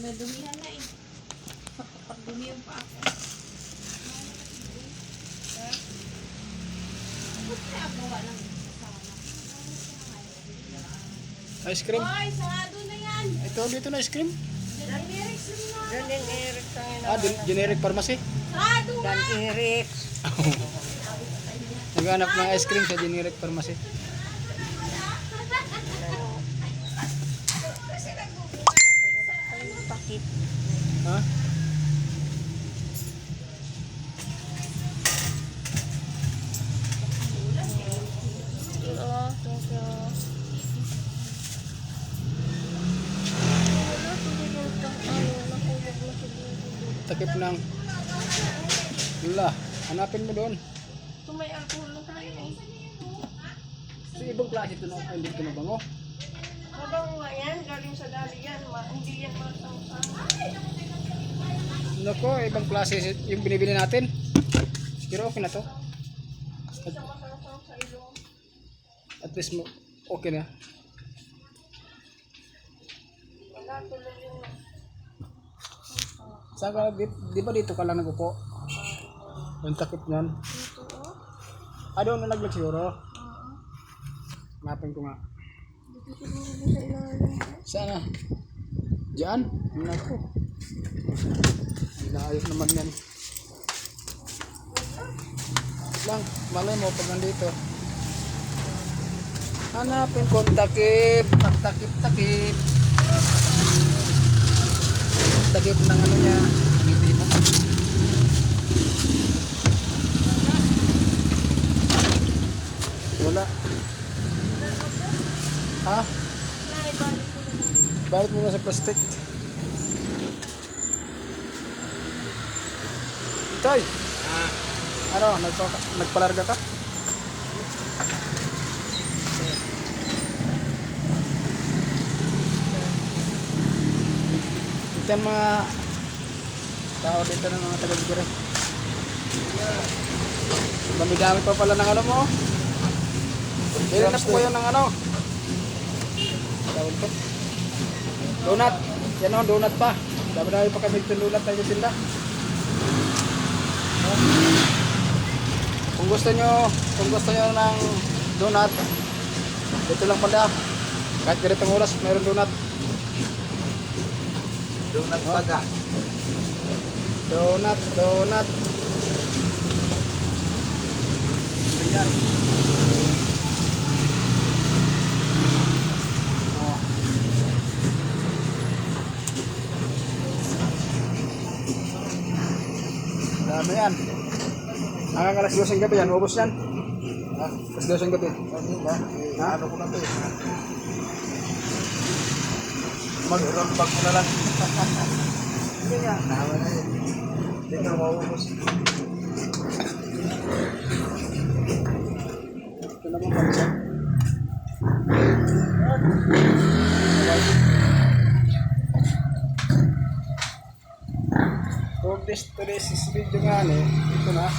Nadumihan na eh. Pagdumi yung pa ako. Ba't kaya ako gawa ng kasama? Ice cream. Hoy, sarado na yan. Ito dito na ice cream. Generic na. Generic ang Ah, generic pharmacy. Sarado nga. Generic. Naghanap ng ice cream sa generic pharmacy. Pakit. Ha? Oo, thank you. Takip ng Wala. Hanapin mo doon. Kung may alcohol na tayo. Sa ibang klase ito na hindi ito mabango. Mabango nga yan, galing sa dali yan. Hindi yan masang-sama. Nako, ibang klase yung binibili natin. Pero okay na to. Isang masang-sama sa ilong. At least okay na. Wala tuloy yung Saka, di ba dito ka lang nagupo? Yung takip niyan. dito, oh. Doon na naglag siguro. Hanapin ko nga. Dito sa ilalim. Sana? Diyan? Nako. Inaayos naman yan. Lang, malay mo pag nandito. Hanapin ko ang takip. Takip. Takip ng ano niya. Hindi mo. Wala. Ha? Balik mo na sa plastic. Toy! Ano? Nagpalarga ka? Ito yung mga tao dito ng mga taga-gire. Dami-dami pa pala ng ano mo. Kailan na po kayo ng ano? Tawag ko. Donut. Yan o, donut pa. Dami-dami pa kami itong donut tayo sila. Kung gusto nyo ng donut, dito lang pala. Kahit ganitong oras, mayroon donut. Donut baga. Donut. Ayan. Oh. Dami yan. Hanggang alas 12 ng gabi yan, ubos yan. Alas 12 ng gabi. Ha? Ano ko na to eh. Mag-roll bag mo na lang. Hindi nga. Tama na yun. Hindi ka mauubos. Ito naman pansa. For this video nga ito na.